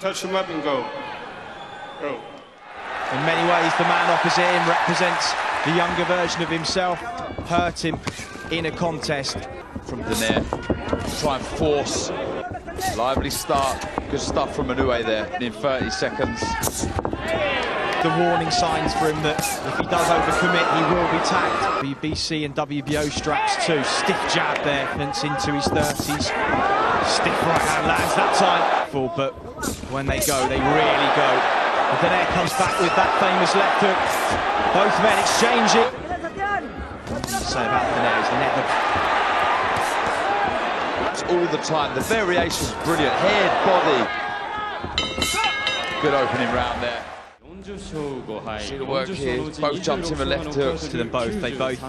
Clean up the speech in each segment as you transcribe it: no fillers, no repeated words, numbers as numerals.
touch him up and go. Go. In many ways, the man opposite him represents the younger version of himself. Hurt him in a contest. From Donaire, try and force. Lively start. Good stuff from Inoue there in 30 seconds. The warning signs for him that if he does overcommit, he will be tagged. WBC and WBO straps too. Stiff jab there, Vince into his 30s. Stiff right hand lands that time. But when they go, they really go. And Donaire comes back with that famous left hook. Both men exchanging. What do you say about Donaire? He's never... all the time. The variation's brilliant. Head, body. Good opening round there. See the work here. Both jumps in the left hook. To them both. They both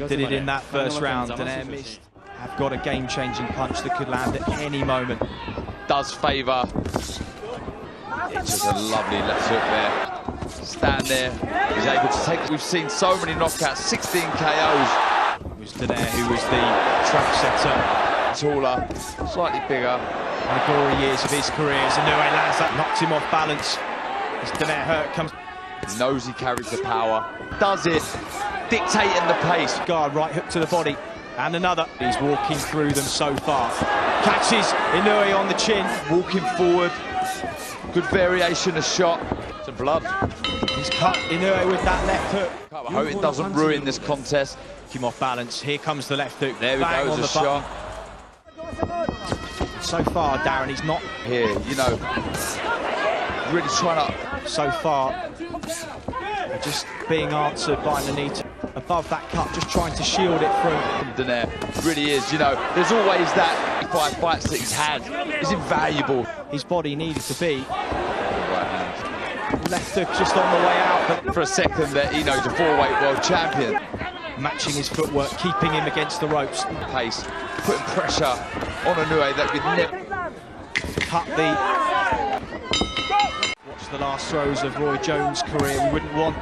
did it in that first round. Donaire missed. Have got a game-changing punch that could land at any moment. Does favour. It's just a lovely left hook there. Stand there. He's able to take. We've seen so many knockouts. 16 KOs. It was Donaire who was the track setter. Taller, slightly bigger. In the glory years of his career, as Inoue lands that, knocks him off balance. As Donaire hurt comes. He knows he carries the power. Does it, dictating the pace. Guard, right hook to the body. And another. He's walking through them so far. Catches Inoue on the chin. Walking forward. Good variation of shot. Some blood. He's cut Inoue with that left hook. I hope it doesn't ruin this contest. Keep him off balance. Here comes the left hook. There we Bang go, on it's the a shot. So far, Darren, he's not here, you know, really trying to... So far, just being answered by Nonito. Above that cut, just trying to shield it from Donaire. Really is, you know, there's always that 5 fights that he's had. Is invaluable. His body needed to be. Left hook just on the way out. But for a second there, Inoue's a 4-weight world champion. Matching his footwork, keeping him against the ropes. Pace, putting pressure on Inoue that we'd never... Cut the... Watch the last throws of Roy Jones' career. We wouldn't want...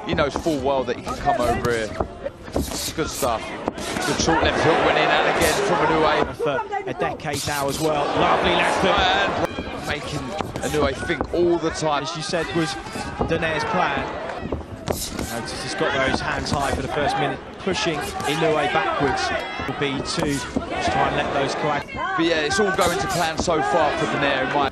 He knows full well that he can come over here. Good stuff. Good short left hook went in and again from Inoue. For a decade now as well. Lovely left hook. And making Inoue think all the time. As you said, was Donaire's plan. Notice he's got those hands high for the first minute, pushing Inoue backwards. Will be to just try and let those collect. But yeah, it's all going to plan so far for Donaire in my...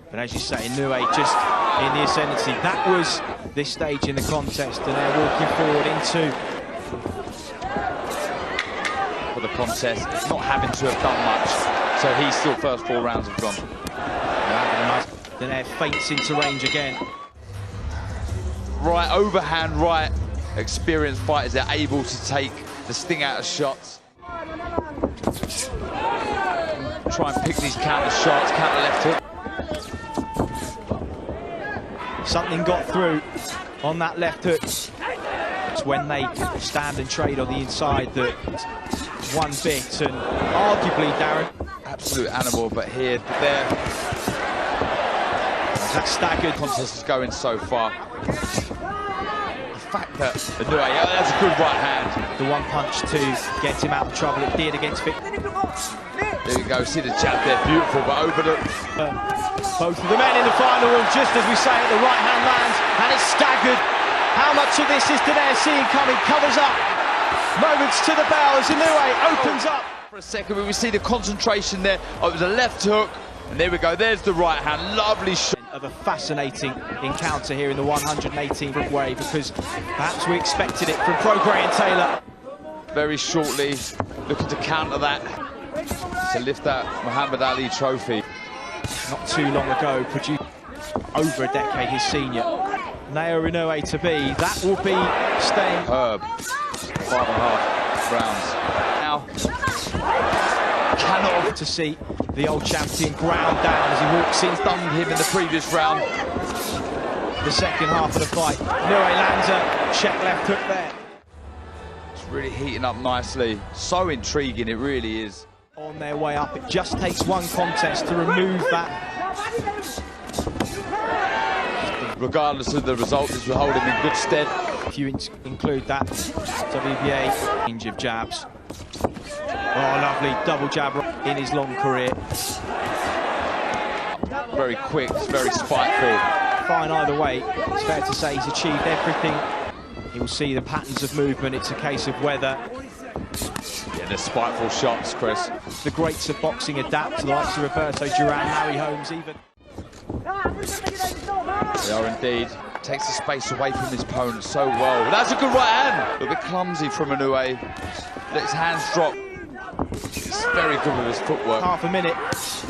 But as you say, Inoue just in the ascendancy. That was this stage in the contest. Donaire walking forward into... For the contest, not having to have done much. So he's still first 4 rounds have gone. Donaire feints into range again. Right, overhand right. Experienced fighters are able to take the sting out of shots. Try and pick these counter shots, counter left hook. Something got through on that left hook. It's when they stand and trade on the inside that one bit, and arguably, Darren. Absolute animal, but here, there. That staggered. Contest is going so far. The fact that Inoue, that's a good right hand. The one punch to get him out of trouble. It did against Vic. There you go, see the jab there, beautiful, but over the... Both of the men in the final, and just as we say it, the right hand lands, and it's staggered. How much of this is Donaire seeing coming? Covers up. Moments to the bell as Inoue opens up. For a second, we see the concentration there. Oh, it was a left hook, and there we go, there's the right hand, lovely shot. Of a fascinating encounter here in the 118th way, because perhaps we expected it from Pro Gray and Taylor. Very shortly, looking to counter that, to lift that Muhammad Ali trophy. Not too long ago, produced over a decade his senior. Naoya Inoue to be, that will be staying. 5.5 rounds. Now, cannot to see the old champion ground down as he walks in. Stunned him in the previous round. The second half of the fight. Inoue lands a check left hook there. It's really heating up nicely. So intriguing, it really is. On their way up, it just takes one contest to remove that. Regardless of the result, this will hold him in good stead. If you include that WBA range of jabs. Oh, lovely double jab in his long career. very quick, it's very spiteful. Fine either way. It's fair to say he's achieved everything. He will see the patterns of movement. It's a case of whether. Yeah, the spiteful shots, Chris. The greats of boxing adapt to the likes of Roberto Duran, Harry Holmes even. They are indeed. Takes the space away from his opponent so well. That's a good right hand. A bit clumsy from Inoue. Let his hands drop. He's very good with his footwork. Half a minute.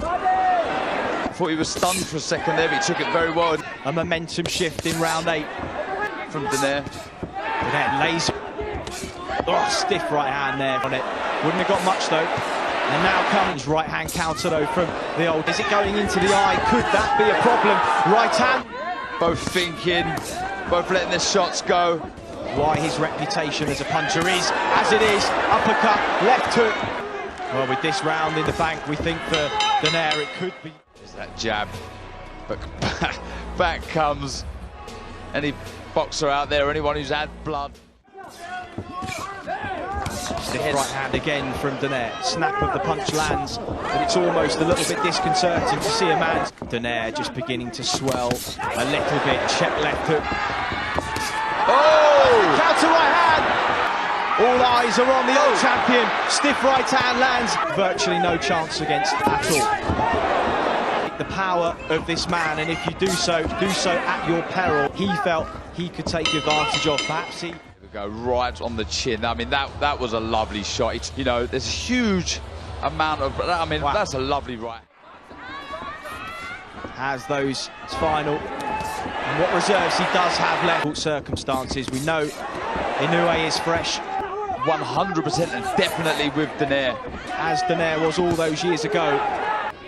I thought he was stunned for a second there, but he took it very well. A momentum shift in round 8. From Donaire. Donaire lays. Oh, stiff right hand there on it. Wouldn't have got much though. And now comes right hand counter though from the old. Is it going into the eye? Could that be a problem? Right hand. Both thinking, both letting their shots go. Why his reputation as a puncher is as it is. Uppercut, left hook. Well, with this round in the bank, we think for Donaire it could be. There's that jab, but back comes any boxer out there, anyone who's had blood. Stiff right hand again from Donaire. Snap of the punch lands, but it's almost a little bit disconcerting to see a man. Donaire just beginning to swell a little bit. Check left hook. Oh! Counter right hand. All eyes are on the old champion. Stiff right hand lands. Virtually no chance against at all. The power of this man, and if you do so at your peril. He felt he could take advantage of. Perhaps he. Go right on the chin. I mean, that was a lovely shot. It's, you know, there's a huge amount of. I mean, wow. That's a lovely right. Has those final. And what reserves he does have left. Circumstances. We know Inoue is fresh. 100% and definitely with Donaire. As Donaire was all those years ago.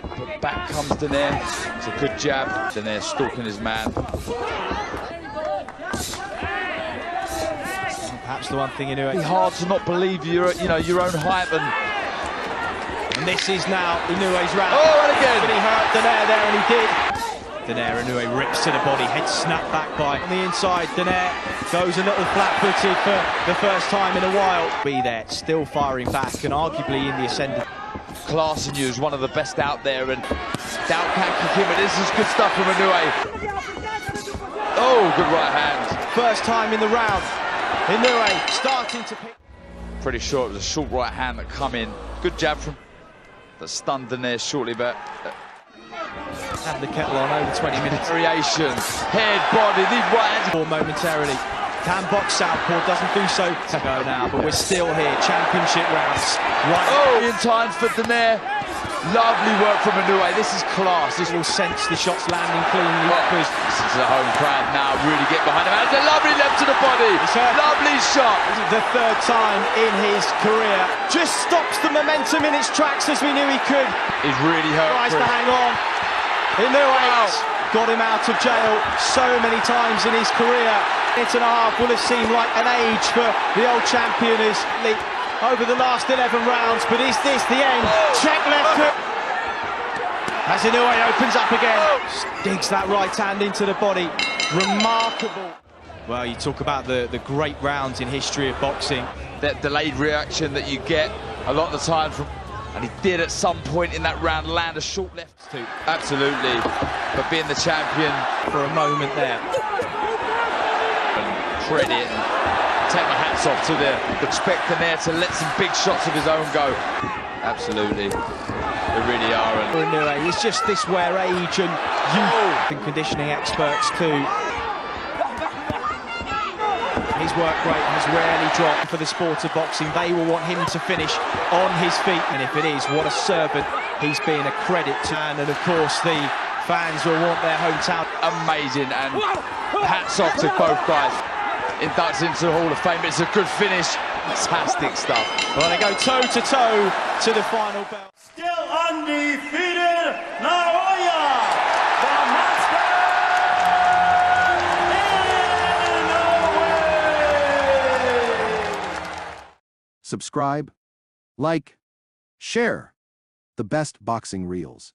But back comes Donaire. It's a good jab. Donaire stalking his man. Perhaps the one thing Inoue. It's hard to not believe your own hype. And this is now Inoue's round. Oh, and again. But he hurt Donaire there, and he did. Donaire, Inoue rips to the body, head snapped back by. On the inside, Donaire goes a little flat-footed for the first time in a while. Be there, still firing back, and arguably in the ascendant. Class in you is one of the best out there, and doubt can't kick him, but this is good stuff from Inoue. Oh, good right hand. First time in the round. Inoue starting to pick. Pretty sure it was a short right hand that come in. Good jab from that stunned Donaire shortly, but had the kettle on over 20 minutes. Variation, head, body, these right hands. Or momentarily. Can box southpaw, doesn't do so to go now, but we're still here. Championship rounds. Right. Oh, in time for Donaire. Lovely work from Inoue. This is class. This will sense the shots landing cleanly. This is the home crowd now. Really get behind him. That's a lovely left to the body. Lovely shot. This is the third time in his career. Just stops the momentum in its tracks as we knew he could. He's really hurt. Tries to hang on. Inoue got him out of jail so many times in his career. Minute and a half will have seemed like an age for the old champion over the last 11 rounds, but is this the end? Check left hook. As Inoue opens up again, digs that right hand into the body. Remarkable. Well, you talk about the great rounds in history of boxing. That delayed reaction that you get a lot of the time from, and he did at some point in that round land a short left too. Absolutely, but being the champion for a moment there. And credit. Take my hats off to the respect there to let some big shots of his own go. Absolutely, they really are. And it's just this where age and youth and conditioning experts too. His work rate has rarely dropped for the sport of boxing. They will want him to finish on his feet, and if it is, what a servant he's been, a credit to. And of course, the fans will want their hometown. Amazing, and hats off to both guys. Inducted into the Hall of Fame. It's a good finish. Fantastic stuff. Well, they go toe-to-toe to the final bell. Still undefeated, Naoya Inoue. Subscribe, like, share. The best boxing reels.